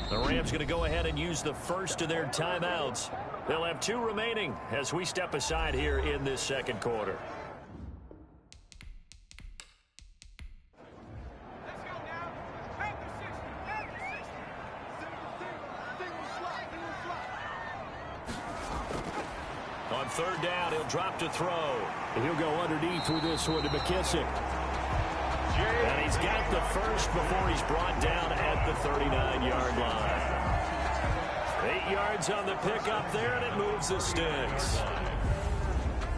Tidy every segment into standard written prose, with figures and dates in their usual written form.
The Rams going to go ahead and use the first of their timeouts. They'll have 2 remaining as we step aside here in this second quarter. On third down, he'll drop to throw. And he'll go underneath with this one to McKissick. And he's got the first before he's brought down at the 39-yard line. 8 yards on the pickup there, and it moves the sticks.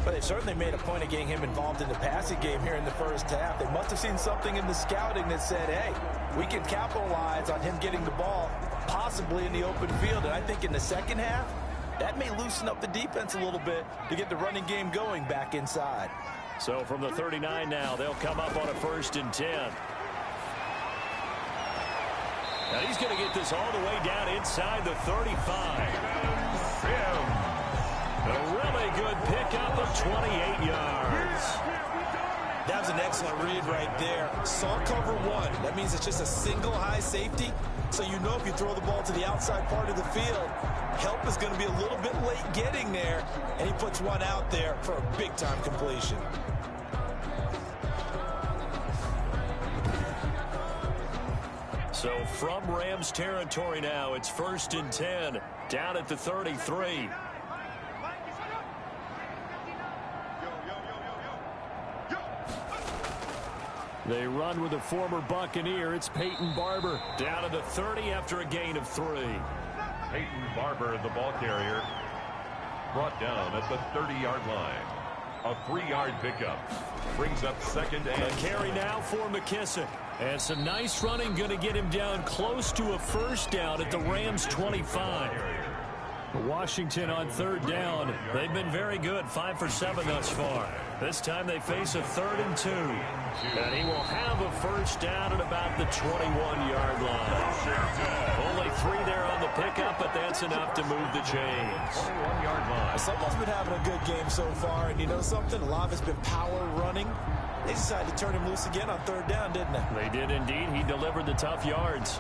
But they certainly made a point of getting him involved in the passing game here in the first half. They must have seen something in the scouting that said, hey, we can capitalize on him getting the ball, possibly in the open field. And I think in the second half, that may loosen up the defense a little bit to get the running game going back inside. So from the 39 now, they'll come up on a 1st and 10. Now he's going to get this all the way down inside the 35. A really good pickup of 28 yards. That was an excellent read right there. Saw cover 1. That means it's just a single high safety. So you know if you throw the ball to the outside part of the field, help is going to be a little bit late getting there. And he puts one out there for a big-time completion. So from Rams territory now, it's 1st and 10, down at the 33. They run with a former Buccaneer. It's Peyton Barber down at the 30 after a gain of 3. Peyton Barber, the ball carrier, brought down at the 30-yard line. A 3-yard pickup brings up 2nd and a carry now for McKissick. And some nice running going to get him down close to a 1st down at the Rams 25. Washington on 3rd down. They've been very good, 5 for 7 thus far. This time they face a 3rd and 2. And he will have a 1st down at about the 21-yard line. Only 3 there on the pickup, but that's enough to move the chains. 21-yard line. Someone's been having a good game so far, and you know something? A lot of it's been power running. They decided to turn him loose again on 3rd down, didn't they? They did indeed. He delivered the tough yards.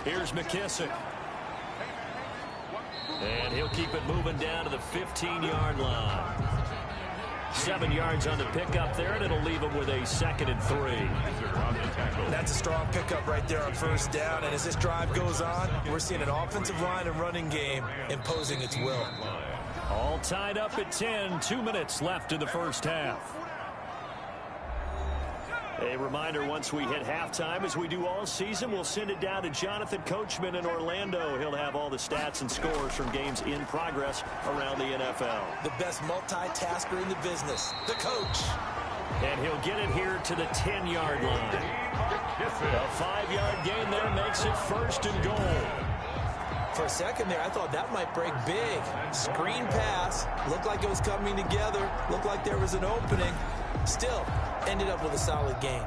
Here's McKissick. And he'll keep it moving down to the 15-yard line. 7 yards on the pickup there, and it'll leave him with a 2nd and 3. That's a strong pickup right there on 1st down, and as this drive goes on, we're seeing an offensive line and running game imposing its will. All tied up at 10, 2 minutes left in the first half. A reminder, once we hit halftime, as we do all season, we'll send it down to Jonathan Coachman in Orlando. He'll have all the stats and scores from games in progress around the NFL. The best multitasker in the business, the coach. And he'll get it here to the 10-yard line. A 5-yard gain there makes it 1st and goal. For a second there, I thought that might break big. Screen pass, looked like it was coming together, looked like there was an opening. Still, ended up with a solid gain.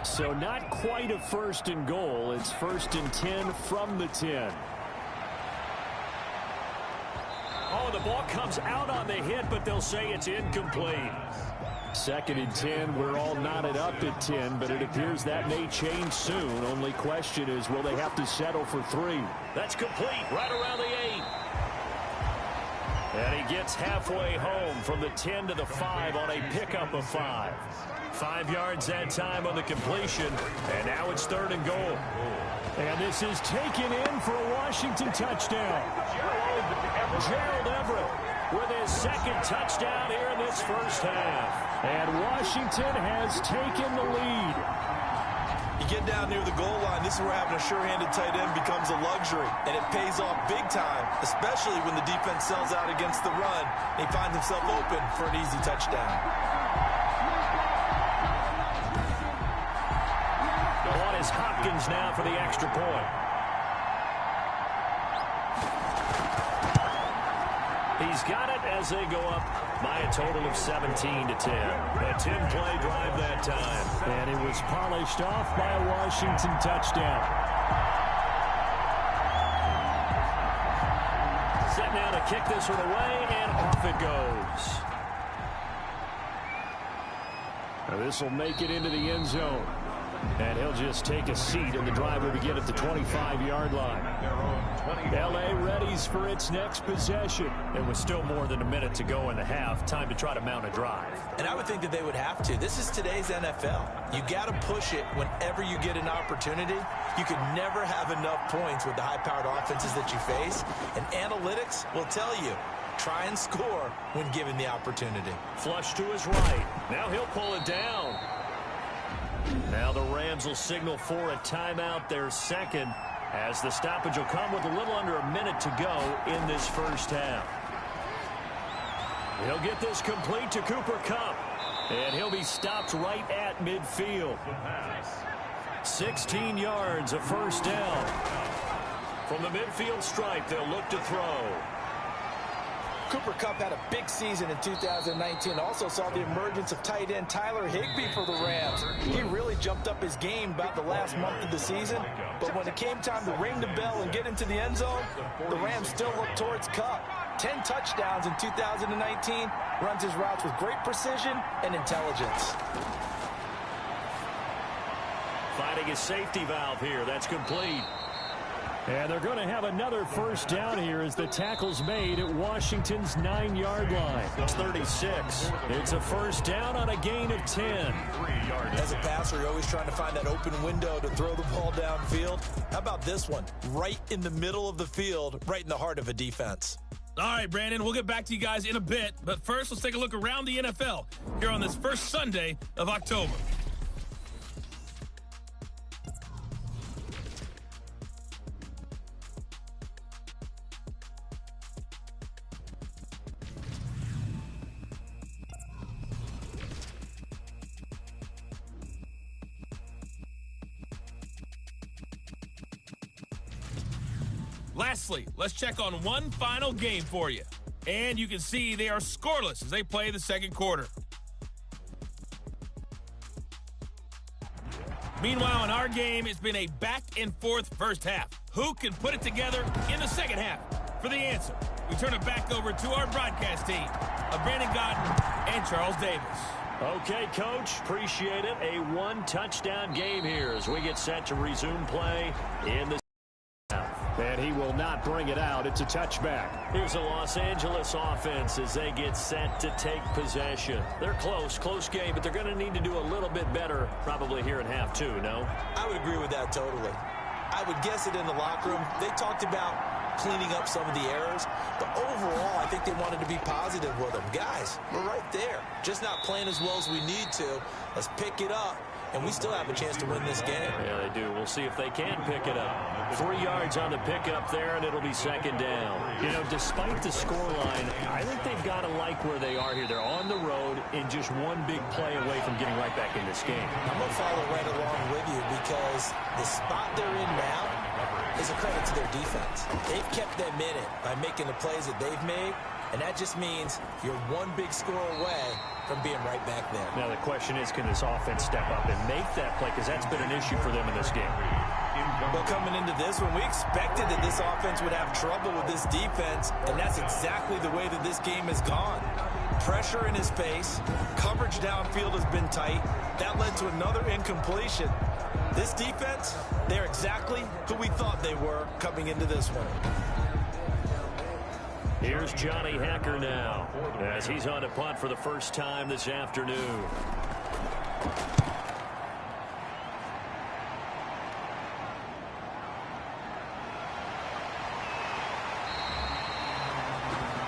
So not quite a 1st and goal. It's 1st and 10 from the 10. Oh, the ball comes out on the hit, but they'll say it's incomplete. 2nd and 10, we're all knotted up at 10, but it appears that may change soon. Only question is, will they have to settle for 3? That's complete, right around the 8. And he gets halfway home from the 10 to the 5 on a pickup of 5. 5 yards that time on the completion, and now it's 3rd and goal. And this is taken in for a Washington touchdown. Gerald Everett with his 2nd touchdown here in this first half. And Washington has taken the lead. You get down near the goal line, this is where having a sure-handed tight end becomes a luxury, and it pays off big time, especially when the defense sells out against the run, and he finds himself open for an easy touchdown. On is Hopkins now for the extra point. He's got it as they go up by a total of 17 to 10. A 10-play drive that time. And it was polished off by a Washington touchdown. kick this one away, and off it goes. Now this will make it into the end zone. And he'll just take a seat, and the drive will begin at the 25-yard line. L.A. readies for its next possession. There was still more than a minute to go in the half. Time to try to mount a drive. And I would think that they would have to. This is today's NFL. You got to push it whenever you get an opportunity. You can never have enough points with the high-powered offenses that you face. And analytics will tell you, try and score when given the opportunity. Flush to his right. Now he'll pull it down. Now the Rams will signal for a timeout, their second, as the stoppage will come with a little under a minute to go in this first half. He'll get this complete to Cooper Kupp, and he'll be stopped right at midfield. 16 yards, a first down. From the midfield stripe, they'll look to throw. Cooper Kupp had a big season in 2019. Also saw the emergence of tight end Tyler Higbee for the Rams. He really jumped up his game about the last month of the season. But when it came time to ring the bell and get into the end zone, the Rams still looked towards Kupp. 10 touchdowns in 2019. Runs his routes with great precision and intelligence. Finding a safety valve here. That's complete. And they're going to have another first down here as the tackle's made at Washington's 9-yard line. It's 36. It's a first down on a gain of 10. As a passer, you're always trying to find that open window to throw the ball downfield. How about this one? Right in the middle of the field, right in the heart of a defense. All right, Brandon, we'll get back to you guys in a bit. But first, let's take a look around the NFL here on this first Sunday of October. Lastly, let's check on one final game for you. And you can see they are scoreless as they play the second quarter. Meanwhile, in our game, it's been a back-and-forth first half. Who can put it together in the second half? For the answer, we turn it back over to our broadcast team of Brandon Godden and Charles Davis. Okay, Coach, appreciate it. A one-touchdown game here as we get set to resume play in the and he will not bring it out. It's a touchback. Here's the Los Angeles offense as they get set to take possession. They're close game, but they're going to need to do a little bit better probably here in half two, no? I would agree with that totally. I would guess it in the locker room. They talked about cleaning up some of the errors, but overall, I think they wanted to be positive with them. Guys, we're right there. Just not playing as well as we need to. Let's pick it up. And we still have a chance to win this game. Yeah, they do. We'll see if they can pick it up. 3 yards on the pickup there, and it'll be second down. You know, despite the scoreline, I think they've got to like where they are here. They're on the road and just one big play away from getting right back in this game. I'm going to follow right along with you because the spot they're in now is a credit to their defense. They've kept them in it by making the plays that they've made, and that just means you're one big score away from being right back there. Now the question is, can this offense step up and make that play? Because that's been an issue for them in this game. Well, coming into this one, we expected that this offense would have trouble with this defense, and that's exactly the way that this game has gone. Pressure in his face, coverage downfield has been tight. That led to another incompletion. This defense, they're exactly who we thought they were coming into this one. Here's Johnny Hacker now as he's on a punt for the first time this afternoon.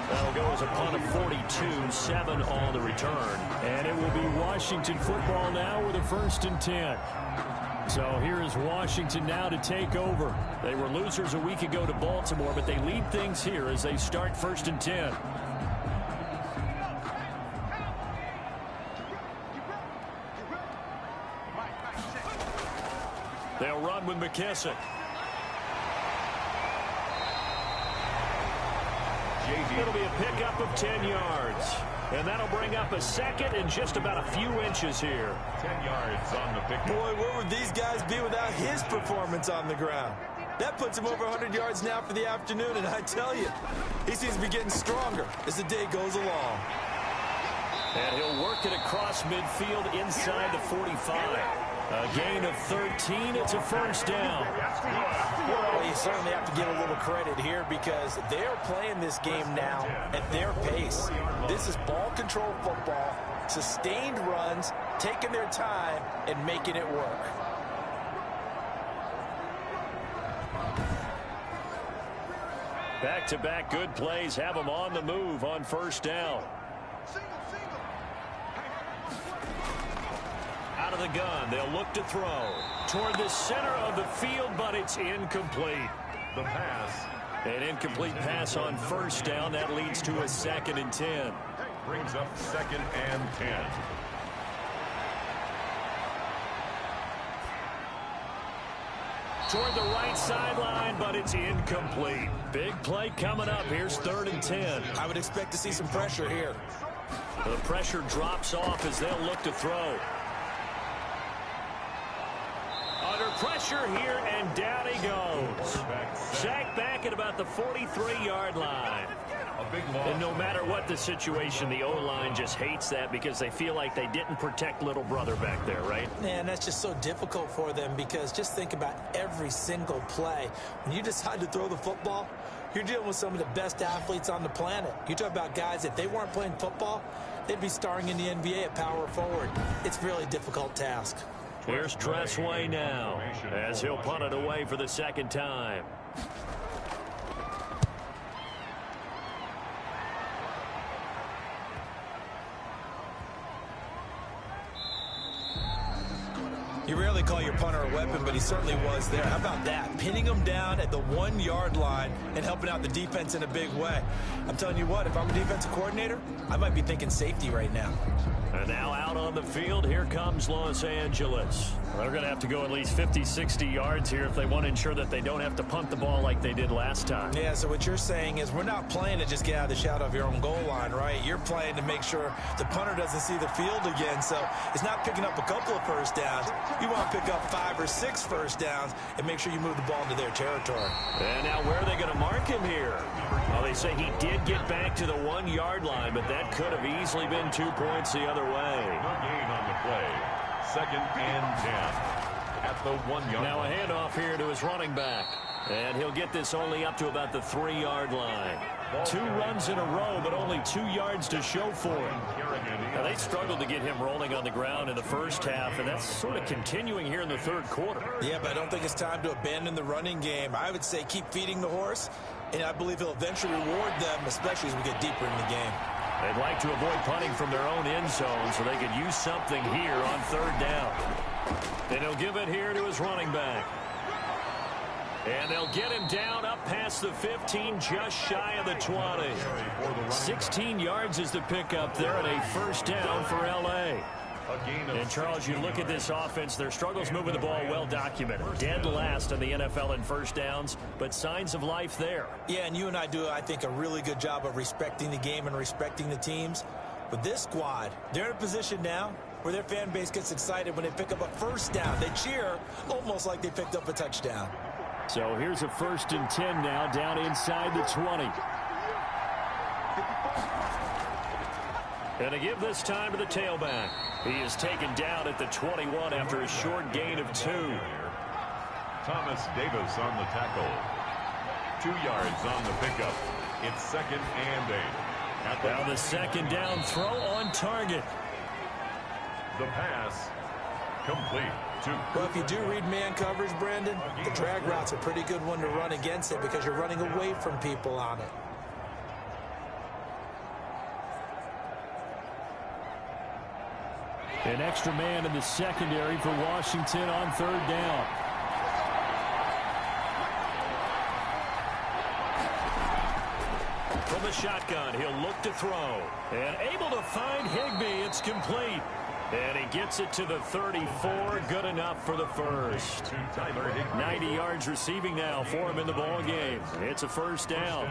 That'll go as a punt of 42, 7 on the return. And it will be Washington football now with a 1st and 10. So here is Washington now to take over. They were losers a week ago to Baltimore, but they lead things here as they start 1st and 10. They'll run with McKissick. It'll be a pickup of 10 yards. And that'll bring up a second and just about a few inches here. 10 yards on the pick. Boy, where would these guys be without his performance on the ground? That puts him over 100 yards now for the afternoon, and I tell you, he seems to be getting stronger as the day goes along. And he'll work it across midfield inside the 45. A gain of 13. It's a first down. Well, you certainly have to give a little credit here because they're playing this game now at their pace. This is ball control football, sustained runs, taking their time, and making it work. Back-to-back good plays have them on the move on first down. Out of the gun, they'll look to throw toward the center of the field, but it's incomplete. The pass. An incomplete pass on first down. That leads to a 2nd and 10. Brings up 2nd and 10. Toward the right sideline, but it's incomplete. Big play coming up. Here's 3rd and 10. I would expect to see some pressure here. The pressure drops off as they'll look to throw. Under pressure here, and down he goes. Sacked back at about the 43-yard line. A big loss. And no matter what the situation, the O-line just hates that because they feel like they didn't protect little brother back there, right? Man, that's just so difficult for them because just think about every single play. When you decide to throw the football, you're dealing with some of the best athletes on the planet. You talk about guys, if they weren't playing football, they'd be starring in the NBA at power forward. It's really a difficult task. Here's Tressway now as he'll punt it away for the 2nd time. You rarely call your punter a weapon, but he certainly was there. How about that? Pinning him down at the 1-yard line and helping out the defense in a big way. I'm telling you what, if I'm a defensive coordinator, I might be thinking safety right now. And now out on the field, here comes Los Angeles. They're going to have to go at least 50, 60 yards here if they want to ensure that they don't have to punt the ball like they did last time. Yeah, so what you're saying is we're not playing to just get out of the shadow of your own goal line, right? You're playing to make sure the punter doesn't see the field again. So it's not picking up a couple of first downs. You want to pick up 5 or 6 first downs and make sure you move the ball into their territory. And now where are they going to mark him here? Well, they say he did get back to the 1-yard line, but that could have easily been 2 points the other way. No gain on the play. 2nd and 10 at the 1-yard line. Now a handoff here to his running back. And he'll get this only up to about the 3-yard line. 2 runs in a row, but only 2 yards to show for him. Now, they struggled to get him rolling on the ground in the first half, and that's sort of continuing here in the 3rd quarter. Yeah, but I don't think it's time to abandon the running game. I would say keep feeding the horse, and I believe he'll eventually reward them, especially as we get deeper in the game. They'd like to avoid punting from their own end zone so they could use something here on 3rd down. And he'll give it here to his running back. And they'll get him down up past the 15, just shy of the 20. 16 yards is the pickup there, and a first down for L.A. And, Charles, you look at this offense, their struggles moving the ball well documented. Dead last in the NFL in first downs, but signs of life there. Yeah, and you and I do, I think, a really good job of respecting the game and respecting the teams. But this squad, they're in a position now where their fan base gets excited when they pick up a first down. They cheer almost like they picked up a touchdown. So here's a 1st and 10 now, down inside the 20. And to give this time to the tailback. He is taken down at the 21 after a short gain of 2. Thomas Davis on the tackle. 2 yards on the pickup. It's 2nd and 8. Now the 2nd down throw on target. The pass complete. Well, if you do read man coverage, Brandon, the drag route's a pretty good one to run against it because you're running away from people on it. An extra man in the secondary for Washington on 3rd down. From the shotgun, he'll look to throw. And able to find Higbee. It's complete. And he gets it to the 34. Good enough for the first. 90 yards receiving now for him in the ball game. It's a first down.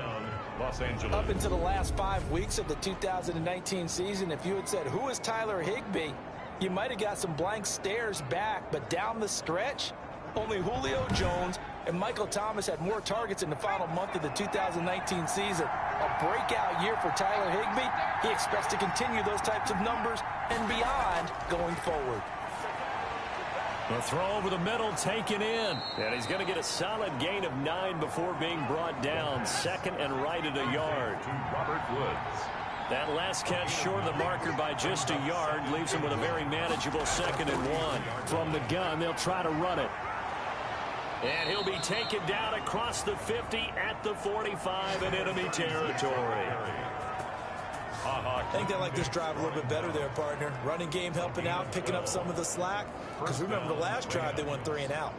Los Angeles. Up into the last 5 weeks of the 2019 season, if you had said, who is Tyler Higbee? You might have got some blank stares back, but down the stretch, Only Julio Jones and Michael Thomas had more targets in the final month of the 2019 season. A breakout year for Tyler Higbee. He expects to continue those types of numbers and beyond going forward. The throw over the middle taken in. And he's going to get a solid gain of 9 before being brought down. Second and right at a yard. Robert Woods. That last catch short of the marker by just a yard leaves him with a very manageable 2nd and 1. From the gun, they'll try to run it. And he'll be taken down across the 50 at the 45 in enemy territory. I think they like this drive a little bit better there, partner. Running game helping out, picking up some of the slack. Because remember the last drive, they went 3 and out.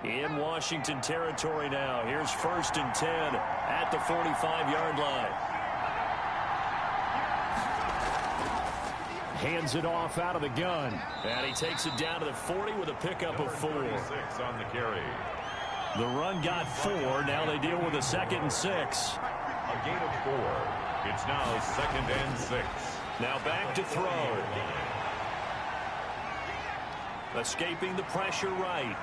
In Washington territory now. Here's 1st and 10 at the 45-yard line. Hands it off out of the gun. And he takes it down to the 40 with a pickup of 4. 36 on the carry. The run got 4. Now they deal with a 2nd and 6. A gain of 4. It's now 2nd and 6. Now back to throw. Escaping the pressure right.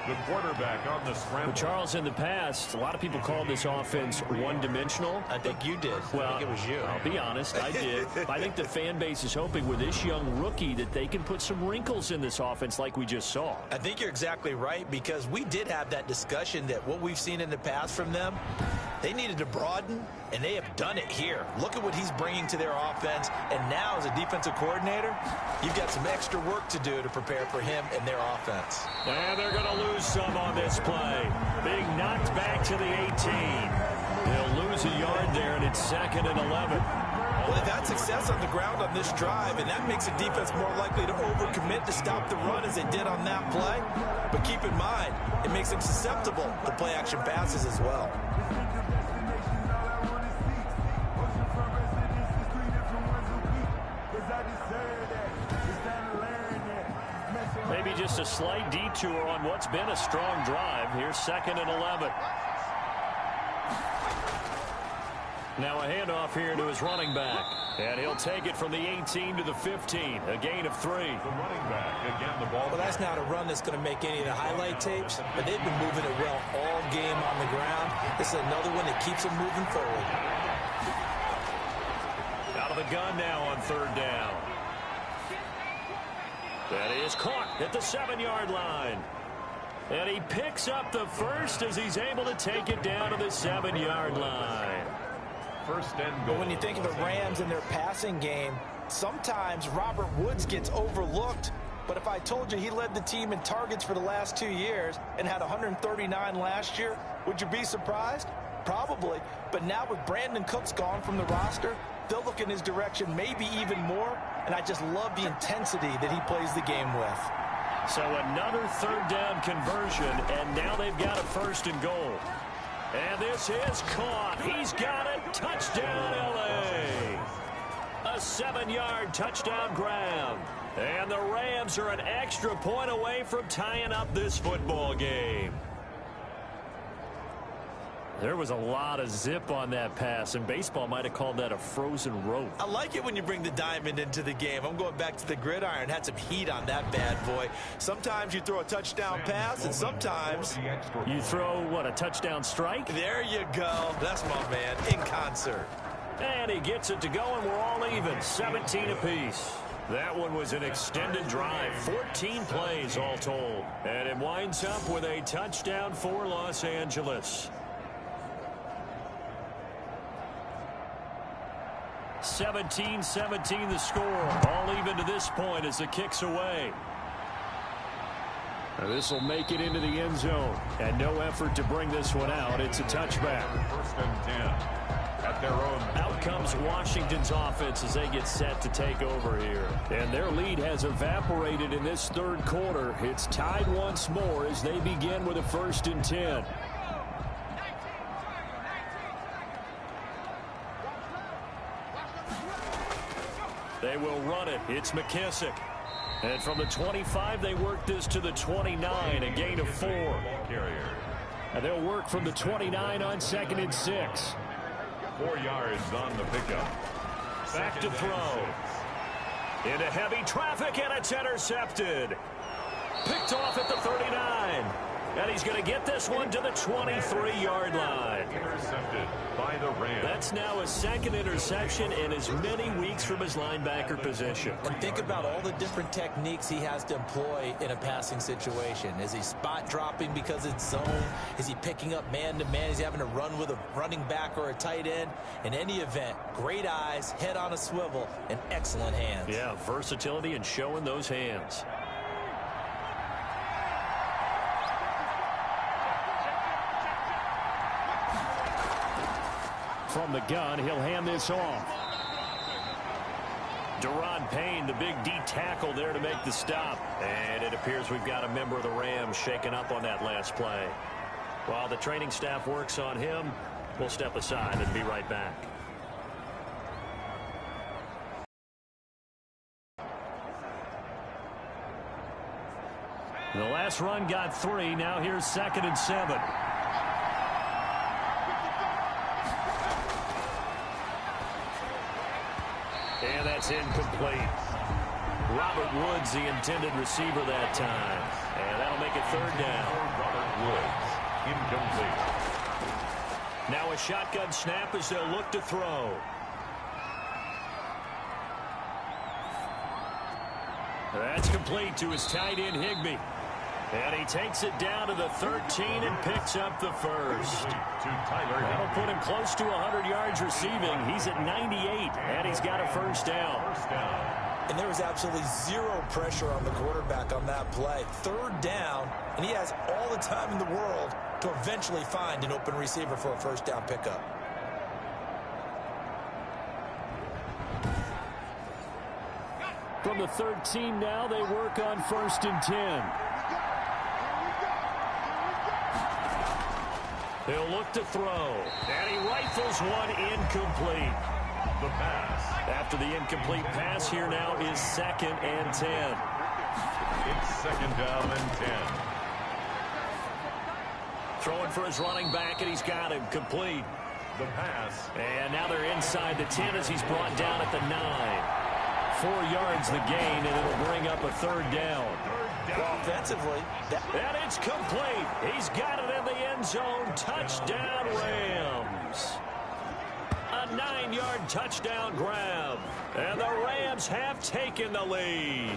The quarterback on the scramble. But Charles, in the past, a lot of people called this offense one-dimensional. I think you did. Well, I think it was you. I'll be honest, I did. I think the fan base is hoping with this young rookie that they can put some wrinkles in this offense like we just saw. I think you're exactly right, because we did have that discussion that what we've seen in the past from them, they needed to broaden, and they have done it here. Look at what he's bringing to their offense, and now as a defensive coordinator, you've got some extra work to do to prepare for him and their offense. And they're going to lose some on this play. Being knocked back to the 18. They'll lose a yard there, and it's 2nd and 11. Well, they've had success on the ground on this drive, and that makes the defense more likely to overcommit to stop the run as they did on that play. But keep in mind, it makes them susceptible to play-action passes as well. Maybe just a slight detour on what's been a strong drive. Here's 2nd and 11. Now a handoff here to his running back. And he'll take it from the 18 to the 15. A gain of 3. The running back, again, the ball. Well, that's not a run that's going to make any of the highlight tapes, but they've been moving it well all game on the ground. This is another one that keeps them moving forward. Out of the gun now on 3rd down. That is caught at the 7-yard line. And he picks up the first as he's able to take it down to the 7-yard line. 1st and goal. When you think of the Rams and their passing game, sometimes Robert Woods gets overlooked. But if I told you he led the team in targets for the last 2 years and had 139 last year, would you be surprised? Probably. But now with Brandon Cooks gone from the roster, they'll look in his direction maybe even more. And I just love the intensity that he plays the game with. So another 3rd down conversion, and now they've got a 1st and goal. And this is caught. He's got it. Touchdown, L.A. A 7-yard touchdown grab. And the Rams are an extra point away from tying up this football game. There was a lot of zip on that pass, and baseball might have called that a frozen rope. I like it when you bring the diamond into the game. I'm going back to the gridiron. Had some heat on that bad boy. Sometimes you throw a touchdown pass, and sometimes you throw, what, a touchdown strike? There you go. That's my man, in concert. And he gets it to go, and we're all even, 17 apiece. That one was an extended drive, 14 plays all told. And it winds up with a touchdown for Los Angeles. 17-17 the score. All even to this point as the kick's away. This will make it into the end zone. And no effort to bring this one out. It's a touchback. 1st and 10 at their own. Out comes Washington's offense as they get set to take over here. And their lead has evaporated in this 3rd quarter. It's tied once more as they begin with a 1st and 10. They will run it. It's McKissick. And from the 25, they work this to the 29, a gain of 4. And they'll work from the 29 on 2nd and 6. 4 yards on the pickup. Back to throw. Into heavy traffic, and it's intercepted. Picked off at the 39. And he's going to get this one to the 23-yard line. Intercepted by the Rams. That's now a 2nd interception in as many weeks from his linebacker position. And think about all the different techniques he has to employ in a passing situation. Is he spot dropping because it's zone? Is he picking up man-to-man? Is he having to run with a running back or a tight end? In any event, great eyes, head on a swivel, and excellent hands. Yeah, versatility and showing those hands. From the gun, he'll hand this off. Deron Payne, the big D tackle there to make the stop. And it appears we've got a member of the Rams shaken up on that last play. While the training staff works on him, we'll step aside and be right back. The last run got 3. Now here's 2nd and 7. And that's incomplete. Robert Woods, the intended receiver that time. And that'll make it 3rd down. Robert Woods, incomplete. Now a shotgun snap as they'll look to throw. That's complete to his tight end, Higbee. And he takes it down to the 13 and picks up the 1st. That'll put him close to 100 yards receiving. He's at 98, and he's got a 1st down. And there was absolutely zero pressure on the quarterback on that play. 3rd down, and he has all the time in the world to eventually find an open receiver for a 1st down pickup. From the 13 now, they work on 1st and 10. He'll look to throw, and he rifles one incomplete. The pass. After the incomplete pass, here now is 2nd and 10. It's 2nd down and 10. Throwing for his running back, and he's got him complete. The pass. And now they're inside the 10 as he's brought down at the 9. 4 yards the gain, and it'll bring up a 3rd down. Well, offensively, and it's complete. He's got it in the end zone. Touchdown, Rams. A 9-yard touchdown grab. And the Rams have taken the lead.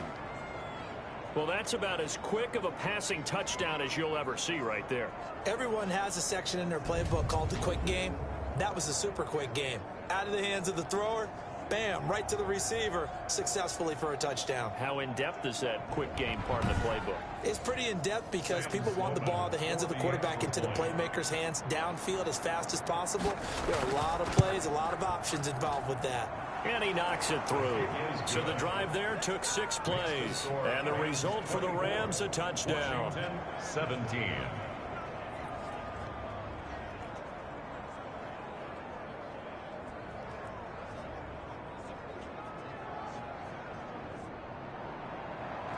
Well, that's about as quick of a passing touchdown as you'll ever see right there. everyone has a section in their playbook called the quick game. That was a super quick game. Out of the hands of the thrower, bam, right to the receiver, successfully for a touchdown. How in-depth is that quick game part of the playbook? It's pretty in-depth because people want the ball in the hands of the quarterback into the playmaker's hands downfield as fast as possible. There are a lot of plays, a lot of options involved with that. And he knocks it through. So the drive there took 6 plays. And the result for the Rams, a touchdown. 17.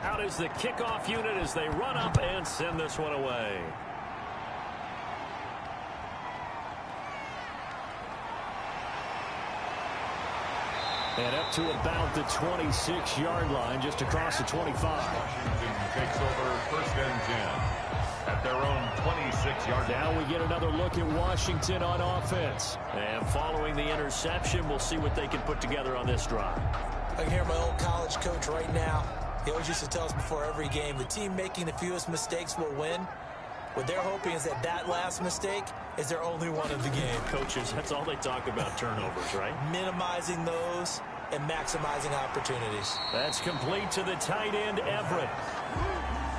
Out is the kickoff unit as they run up and send this one away. And up to about the 26-yard line, just across the 25. Washington takes over first and 10 at their own 26-yard line. Now we get another look at Washington on offense. And following the interception, we'll see what they can put together on this drive. I can hear my old college coach right now. He always used to tell us before every game, the team making the fewest mistakes will win. What they're hoping is that that last mistake is their only one of the game. Coaches, that's all they talk about, turnovers, right? Minimizing those and maximizing opportunities. That's complete to the tight end, Everett.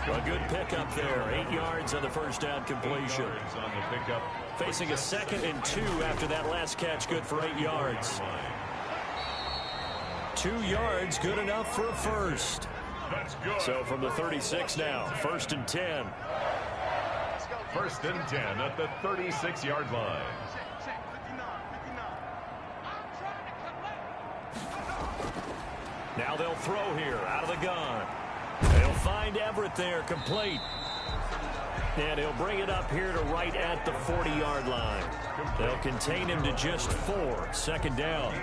A good pickup there. 8 yards on the first down completion. 8 yards on the pickup. Facing a 2nd and 2 after that last catch, good for 8 yards. 2 yards, good enough for a first. That's good. So from the 36 now, 1st and 10. First and 10 at the 36-yard line. Now they'll throw here out of the gun. They'll find Everett there, complete. And he'll bring it up here to right at the 40-yard line. They'll contain him to just 4, second down.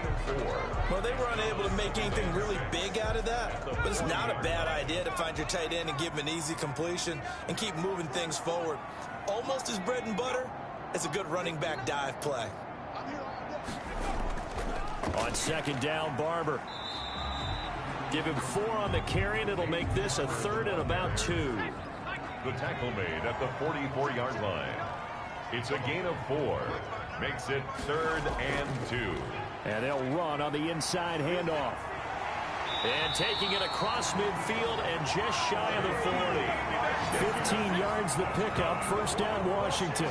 Well, they were unable to make anything really big out of that, but it's not a bad idea to find your tight end and give him an easy completion and keep moving things forward. Almost his bread and butter. It's a good running back dive play. On second down, Barber. Give him 4 on the carry, and it'll make this a 3rd and about 2. The tackle made at the 44-yard line. It's a gain of 4. Makes it 3rd and 2. And they'll run on the inside handoff. And taking it across midfield and just shy of the 40. 15 yards the pickup. First down, Washington.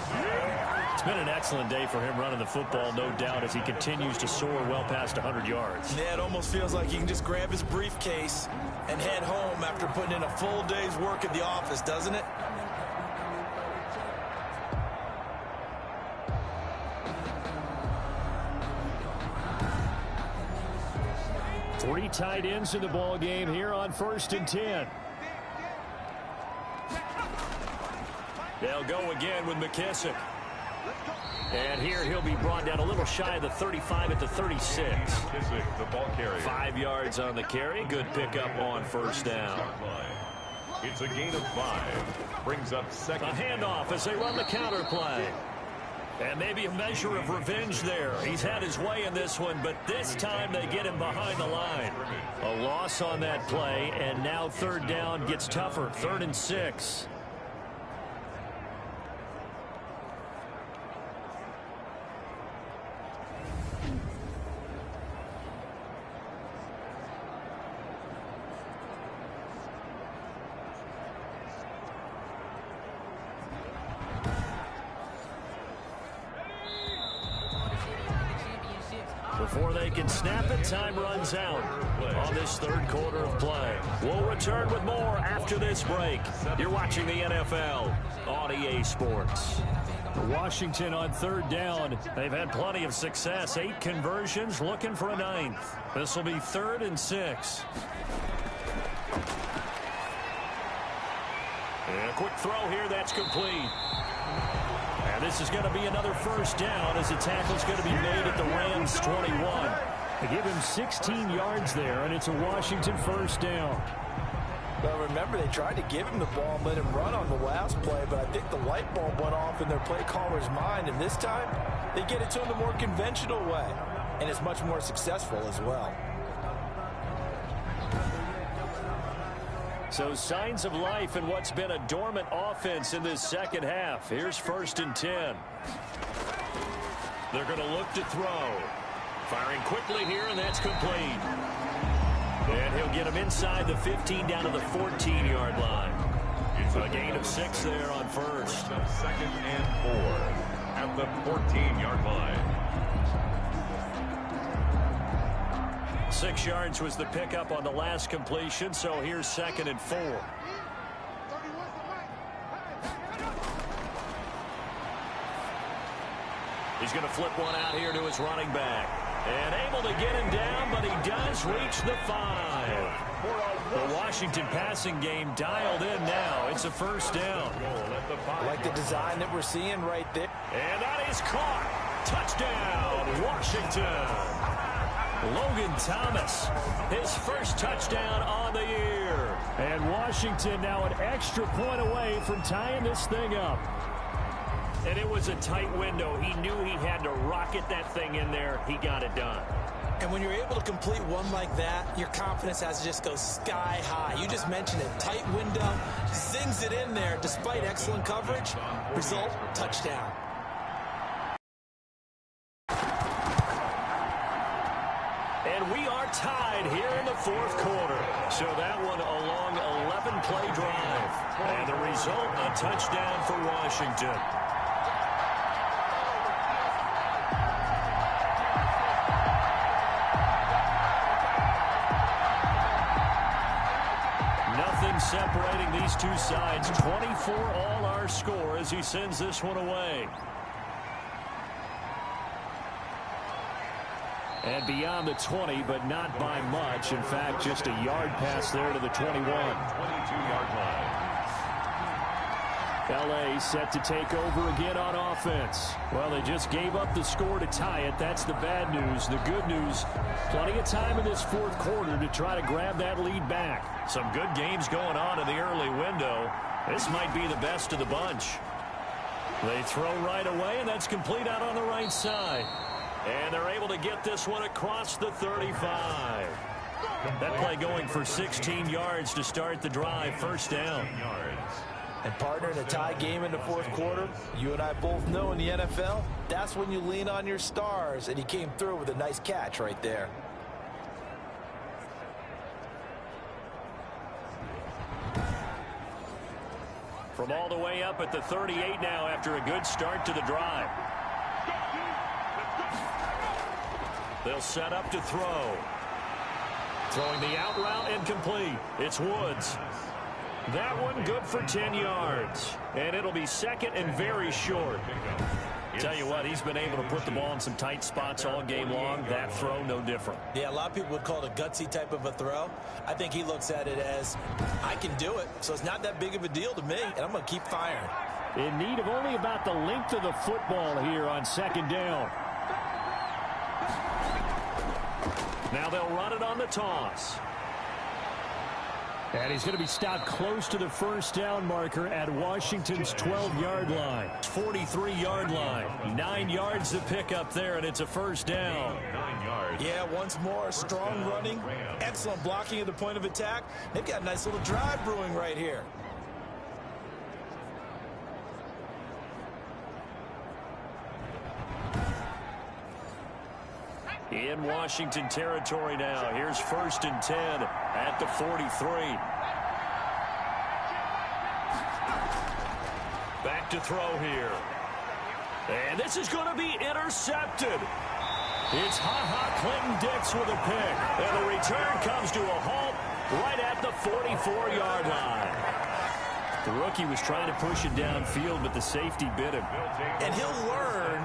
It's been an excellent day for him running the football, no doubt, as he continues to soar well past 100 yards. Yeah, it almost feels like he can just grab his briefcase and head home after putting in a full day's work at the office, doesn't it? Three tight ends in the ball game here on 1st and 10. They'll go again with McKissick. And here he'll be brought down a little shy of the 35 at the 36. McKissick, the ball carrier. 5 yards on the carry. Good pickup on first down. It's a gain of 5. Brings up second. A handoff as they run the counter play. And maybe a measure of revenge there. He's had his way in this one, but this time they get him behind the line. A loss on that play, and now 3rd down gets tougher. 3rd and 6. Before they can snap it, time runs out on this 3rd quarter of play. We'll return with more after this break. You're watching the NFL on EA Sports. Washington on 3rd down. They've had plenty of success. 8 conversions, looking for a 9th. This will be 3rd and 6. And a quick throw here, that's complete. And this is going to be another first down as the tackle's going to be made at the Rams 21. They give him 16 yards there, and it's a Washington first down. Well, remember, they tried to give him the ball and let him run on the last play, but I think the light bulb went off in their play caller's mind, and this time they get it to him the more conventional way, and it's much more successful as well. So signs of life in what's been a dormant offense in this second half. Here's 1st and 10. They're going to look to throw. Firing quickly here, and that's complete. And he'll get him inside the 15 down to the 14-yard line. It's a gain of 6 there on first. 2nd and 4 at the 14-yard line. 6 yards was the pickup on the last completion, so here's 2nd and 4. He's going to flip one out here to his running back. And able to get him down, but he does reach the 5. The Washington passing game dialed in now. It's a first down. I like the design that we're seeing right there. And that is caught. Touchdown, Washington. Logan Thomas, his first touchdown on the year. And Washington now an extra point away from tying this thing up. And it was a tight window. He knew he had to rocket that thing in there. He got it done. And when you're able to complete one like that, your confidence has to just go sky high. You just mentioned it. Tight window, zings it in there despite excellent coverage. Result, touchdown. And we are tied here in the 4th quarter. So that one a long 11-play drive. And the result, a touchdown for Washington. Nothing separating these two sides. 24 all our score as he sends this one away. And beyond the 20, but not by much. In fact, just a yard pass there to the 21. 22-yard line. L.A. set to take over again on offense. Well, they just gave up the score to tie it. That's the bad news. The good news, plenty of time in this fourth quarter to try to grab that lead back. Some good games going on in the early window. This might be the best of the bunch. They throw right away, and that's complete out on the right side. And they're able to get this one across the 35. That play going for 16 yards to start the drive. First down. And partner, in a tie game in the fourth quarter, you and I both know in the NFL, that's when you lean on your stars. And he came through with a nice catch right there. From all the way up at the 38 now after a good start to the drive. They'll set up to throw. Throwing the out route incomplete. It's Woods. That one good for 10 yards. And it'll be second and very short. Tell you what, he's been able to put the ball in some tight spots all game long. That throw, no different. Yeah, a lot of people would call it a gutsy type of a throw. I think he looks at it as, I can do it, so it's not that big of a deal to me, and I'm going to keep firing. In need of only about the length of the football here on second down. Now they'll run it on the toss. And he's going to be stopped close to the first down marker at Washington's 12-yard line. 43-yard line. 9 yards to pick up there, and it's a first down. 9 yards. Yeah, once more, strong running, excellent blocking at the point of attack. They've got a nice little drive brewing right here. In Washington territory now. Here's first and 10 at the 43. Back to throw here. And this is going to be intercepted. It's Clinton-Dix with a pick. And the return comes to a halt right at the 44-yard line. The rookie was trying to push it downfield, but the safety bit him. And he'll learn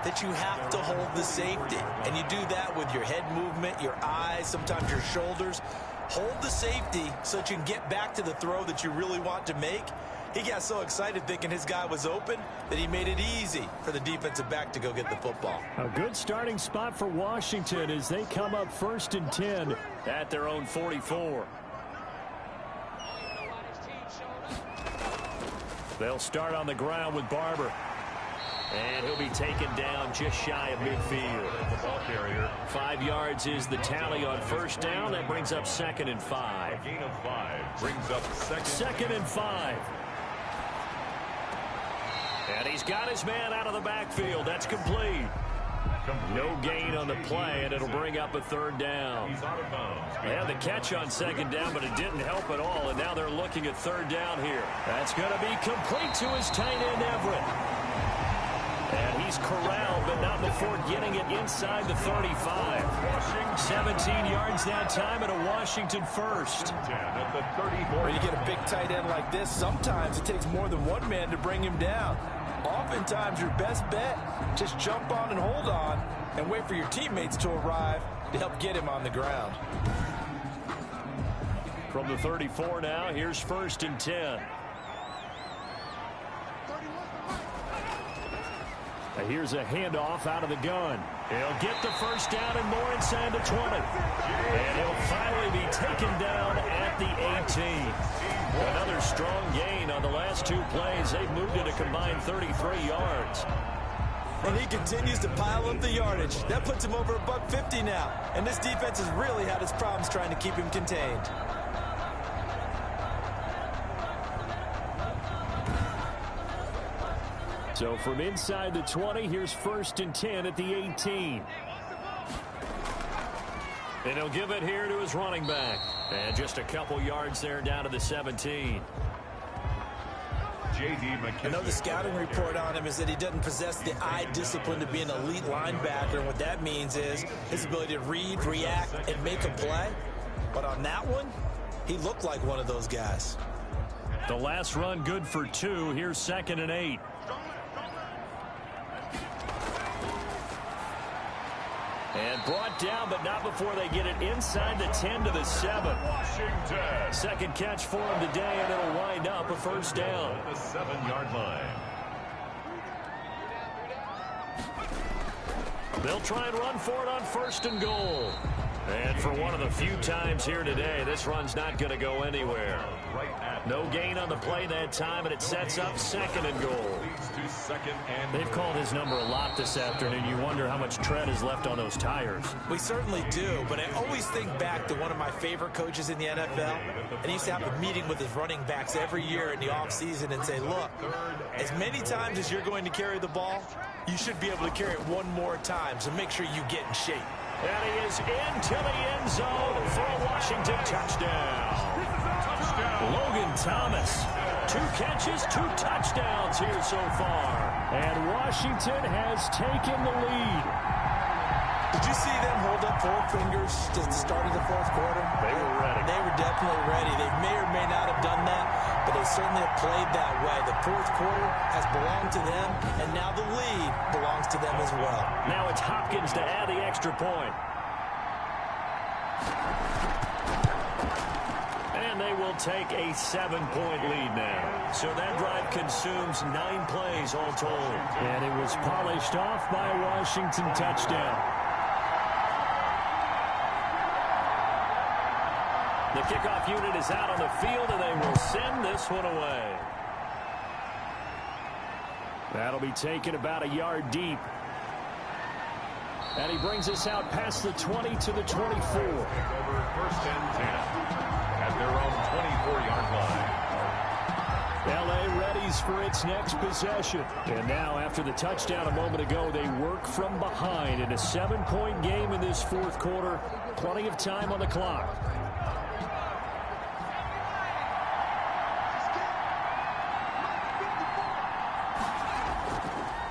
that you have to hold the safety. And you do that with your head movement, your eyes, sometimes your shoulders. Hold the safety so that you can get back to the throw that you really want to make. He got so excited thinking his guy was open that he made it easy for the defensive back to go get the football. A good starting spot for Washington as they come up first and 10 at their own 44. They'll start on the ground with Barber. And he'll be taken down just shy of midfield. The ball carrier. 5 yards is the tally on first down. That brings up second and 5. A gain of 5 brings up Second and 5. And he's got his man out of the backfield. That's complete. No gain on the play, and it'll bring up a third down. He's out of bounds. They had the catch on second down, but it didn't help at all, and now they're looking at third down here. That's going to be complete to his tight end, Everett. And he's corralled, but not before getting it inside the 35. 17 yards that time, and a Washington first. At the 34. When you get a big tight end like this, sometimes it takes more than one man to bring him down. Oftentimes, your best bet, just jump on and hold on and wait for your teammates to arrive to help get him on the ground. From the 34 now, here's first and 10. Here's a handoff out of the gun. He'll get the first down and more inside the 20. And he'll finally be taken down at the 18. Another strong gain on the last 2 plays. They've moved it a combined 33 yards. And he continues to pile up the yardage. That puts him over $150 now. And this defense has really had its problems trying to keep him contained. So from inside the 20, here's first and 10 at the 18. And he'll give it here to his running back. And just a couple yards there down to the 17. I know the scouting report on him is that he doesn't possess the eye discipline to be an elite linebacker. And what that means is his ability to read, react, and make a play. But on that one, he looked like one of those guys. The last run good for 2. Here's second and 8. And brought down, but not before they get it inside the 10 to the 7. Washington. Second catch for him today, and it'll wind up a first down. At the 7-yard line. They'll try and run for it on first and goal. And for one of the few times here today, this run's not going to go anywhere. No gain on the play that time, and it sets up second and goal. They've called his number a lot this afternoon. You wonder how much tread is left on those tires. We certainly do, but I always think back to one of my favorite coaches in the NFL. And he used to have a meeting with his running backs every year in the offseason and say, look, as many times as you're going to carry the ball, you should be able to carry it one more time, so make sure you get in shape. And he is into the end zone for a Washington touchdown. Logan Thomas, 2 catches, 2 touchdowns here so far. And Washington has taken the lead. Did you see them hold up 4 fingers at the start of the fourth quarter? They were ready. They were definitely ready. They may or may not have done that, but they certainly have played that way. The fourth quarter has belonged to them, and now the lead belongs to them as well. Now it's Hopkins to add the extra point. And they will take a 7-point lead now. So that drive consumes 9 plays all told. And it was polished off by a Washington touchdown. The kickoff unit is out on the field, and they will send this one away. That'll be taken about a yard deep. And he brings us out past the 20 to the 24. Over first and 10 at their own 24-yard line. LA readies for its next possession. And now, after the touchdown a moment ago, they work from behind in a 7-point game in this fourth quarter. Plenty of time on the clock.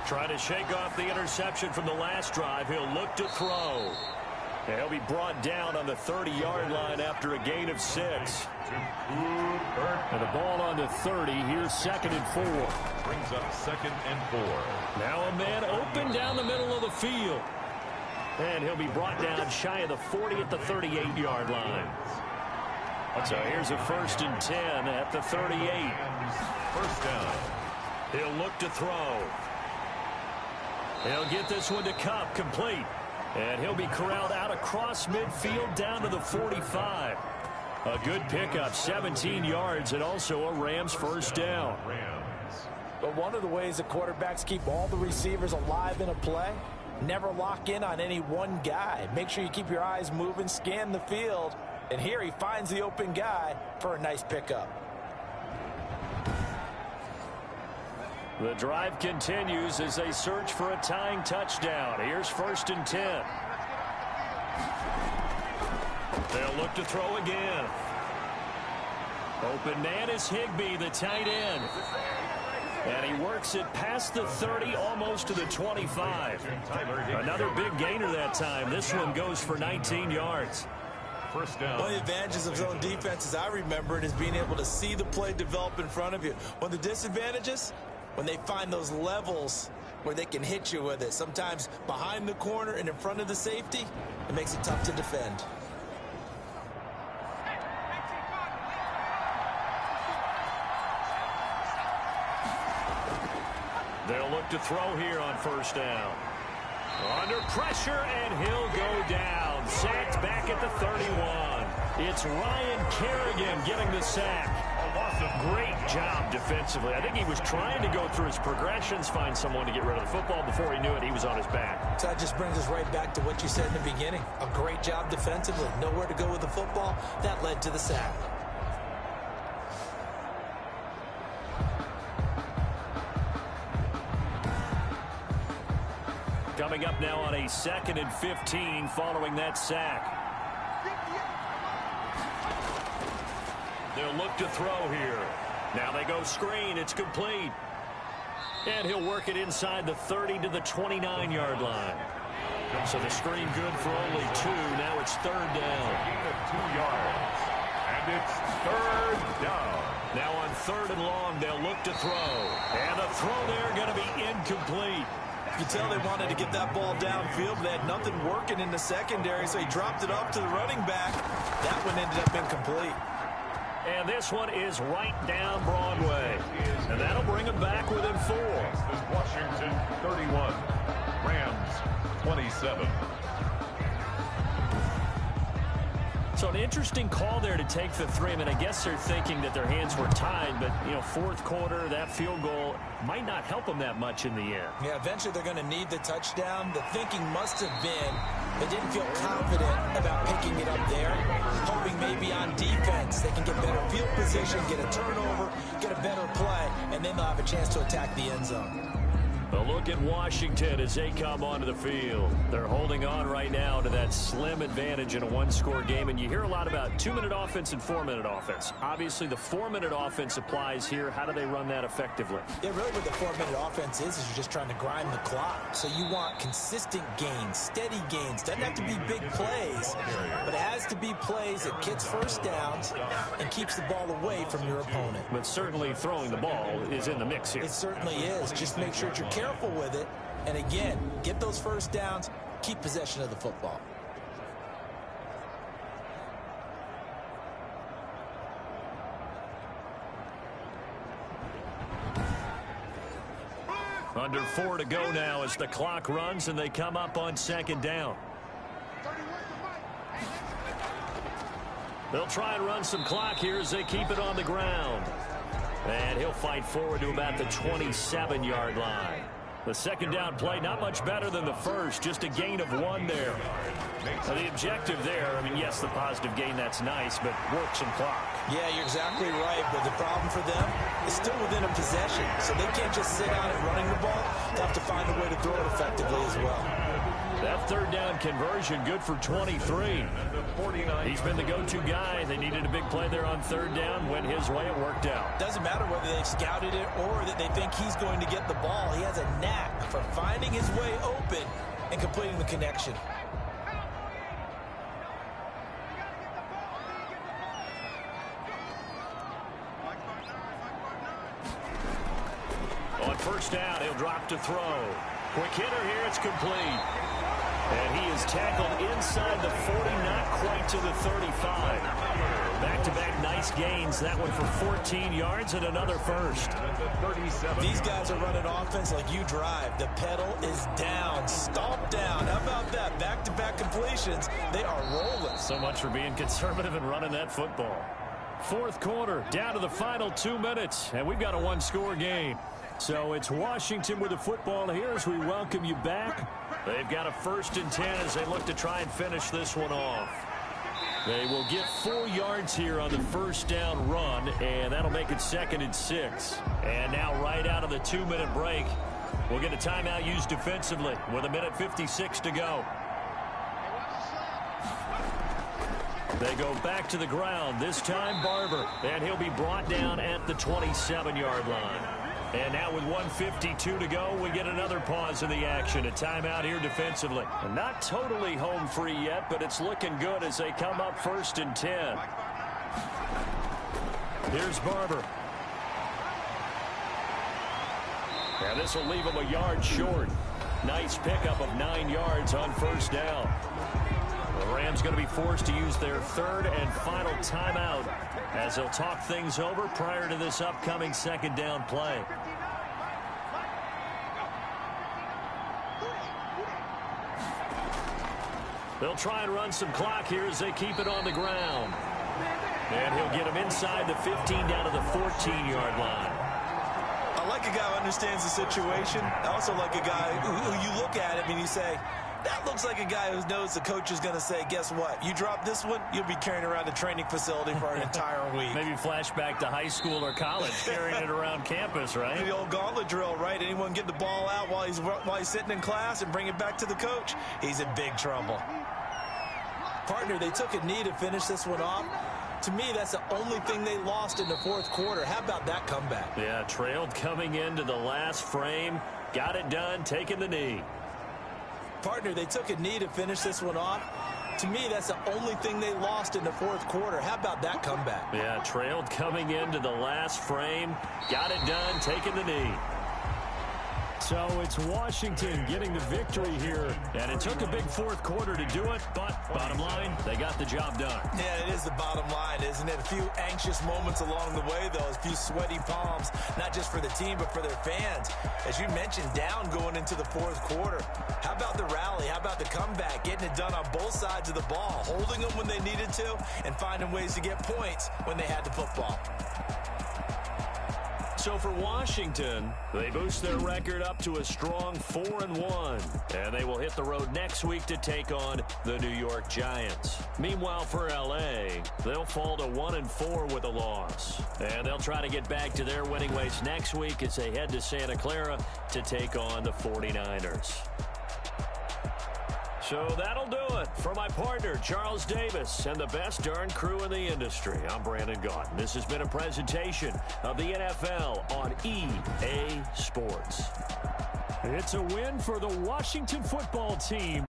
Trying to shake off the interception from the last drive. He'll look to throw. And he'll be brought down on the 30-yard line after a gain of 6. And the ball on the 30. Here's 2nd and 4. Brings up 2nd and 4. Now a man open down the middle of the field. And he'll be brought down shy of the 40 at the 38-yard line. So here's a 1st and 10 at the 38. First down. He'll look to throw. He'll get this one to Kupp, complete. And he'll be corralled out across midfield down to the 45. A good pickup, 17 yards, and also a Rams first down. But one of the ways the quarterbacks keep all the receivers alive in a play, never lock in on any one guy. Make sure you keep your eyes moving, scan the field. And here he finds the open guy for a nice pickup. The drive continues as they search for a tying touchdown. Here's 1st and 10. They'll look to throw again. Open man is Higbee, the tight end. And he works it past the 30, almost to the 25. Another big gainer that time. This one goes for 19 yards. First down. One of the advantages of zone defense, as I remember it, is being able to see the play develop in front of you. One of the disadvantages, when they find those levels where they can hit you with it, sometimes behind the corner and in front of the safety, it makes it tough to defend. They'll look to throw here on first down. Under pressure, and he'll go down. Sacked back at the 31. It's Ryan Kerrigan getting the sack. Great job defensively. I think he was trying to go through his progressions, find someone to get rid of the football. Before he knew it, he was on his back. So that just brings us right back to what you said in the beginning. A great job defensively. Nowhere to go with the football. That led to the sack. Coming up now on a 2nd and 15 following that sack. They'll look to throw here. Now they go screen. It's complete. And he'll work it inside the 30 to the 29-yard line. So the screen good for only 2. Now it's 3rd down. Gain of 2 yards. And it's 3rd down. Now on 3rd and long, they'll look to throw. And the throw there going to be incomplete. You can tell they wanted to get that ball downfield, but they had nothing working in the secondary, so he dropped it off to the running back. That one ended up incomplete. And this one is right down Broadway. And that'll bring him back within 4. Washington 31, Rams 27. So an interesting call there to take the 3. I mean, I guess they're thinking that their hands were tied, but, you know, fourth quarter, that field goal might not help them that much in the end. Yeah, eventually they're going to need the touchdown. The thinking must have been they didn't feel confident about picking it up there, hoping maybe on defense they can get better field position, get a turnover, get a better play, and then they'll have a chance to attack the end zone. A look at Washington as they come onto the field. They're holding on right now to that slim advantage in a one-score game, and you hear a lot about 2-minute offense and 4-minute offense. Obviously, the 4-minute offense applies here. How do they run that effectively? Yeah, really what the 4-minute offense is you're just trying to grind the clock. So you want consistent gains, steady gains. Doesn't have to be big plays, but it has to be plays that gets first downs and keeps the ball away from your opponent. But certainly throwing the ball is in the mix here. It certainly is. Just make sure that you're careful with it. And again, get those first downs, keep possession of the football. Under 4 to go now as the clock runs and they come up on second down. They'll try and run some clock here as they keep it on the ground. And he'll fight forward to about the 27-yard line. The second down play, not much better than the first, just a gain of 1 there. Now the objective there, I mean, yes, the positive gain, that's nice, but work some clock. Yeah, you're exactly right, but the problem for them is still within a possession, so they can't just sit on it running the ball. They have to find a way to throw it effectively as well. That third down conversion, good for 23. He's been the go-to guy. They needed a big play there on third down. Went his way, it worked out. Doesn't matter whether they've scouted it or that they think he's going to get the ball. He has a knack for finding his way open and completing the connection. On first down, he'll drop to throw. Quick hitter here, it's complete. And he is tackled inside the 40, not quite to the 35. Back-to-back nice gains. That one for 14 yards and another first. These guys are running offense like you drive. The pedal is down, stomp down. How about that? Back-to-back completions. They are rolling. So much for being conservative and running that football. Fourth quarter, down to the final 2 minutes, and we've got a one-score game. So it's Washington with the football here as we welcome you back. They've got a 1st and 10 as they look to try and finish this one off. They will get 4 yards here on the first down run, and that'll make it 2nd and 6. And now right out of the 2-minute break, we'll get a timeout used defensively with 1:56 to go. They go back to the ground, this time Barber, and he'll be brought down at the 27-yard line. And now with 1:52 to go, we get another pause in the action. A timeout here defensively. And not totally home free yet, but it's looking good as they come up 1st and 10. Here's Barber. And this will leave him a yard short. Nice pickup of 9 yards on first down. The Rams going to be forced to use their 3rd and final timeout as they'll talk things over prior to this upcoming 2nd down play. They'll try and run some clock here as they keep it on the ground. And he'll get him inside the 15 down to the 14-yard line. I like a guy who understands the situation. I also like a guy who you look at him and you say, that looks like a guy who knows the coach is going to say, guess what? You drop this one, you'll be carrying around the training facility for an entire week. Maybe flashback to high school or college, carrying it around campus, right? The old gauntlet drill, right? Anyone get the ball out while he's sitting in class and bring it back to the coach, he's in big trouble. Partner, they took a knee to finish this one off. To me, that's the only thing they lost in the fourth quarter. How about that comeback? Yeah, trailed coming into the last frame. Got it done, taking the knee. Partner, they took a knee to finish this one off. To me, that's the only thing they lost in the fourth quarter. How about that comeback? Yeah, trailed coming into the last frame. Got it done, taking the knee. So it's Washington getting the victory here, and it took a big fourth quarter to do it, but bottom line, they got the job done. Yeah, it is the bottom line, isn't it? A few anxious moments along the way, though, a few sweaty palms, not just for the team, but for their fans. As you mentioned, down going into the fourth quarter. How about the rally? How about the comeback? Getting it done on both sides of the ball, holding them when they needed to, and finding ways to get points when they had the football. So for Washington, they boost their record up to a strong 4-1, and they will hit the road next week to take on the New York Giants. Meanwhile, for L.A., they'll fall to 1-4 with a loss, and they'll try to get back to their winning ways next week as they head to Santa Clara to take on the 49ers. So that'll do it. For my partner, Charles Davis, and the best darn crew in the industry, I'm Brandon Gaudin. This has been a presentation of the NFL on EA Sports. It's a win for the Washington football team.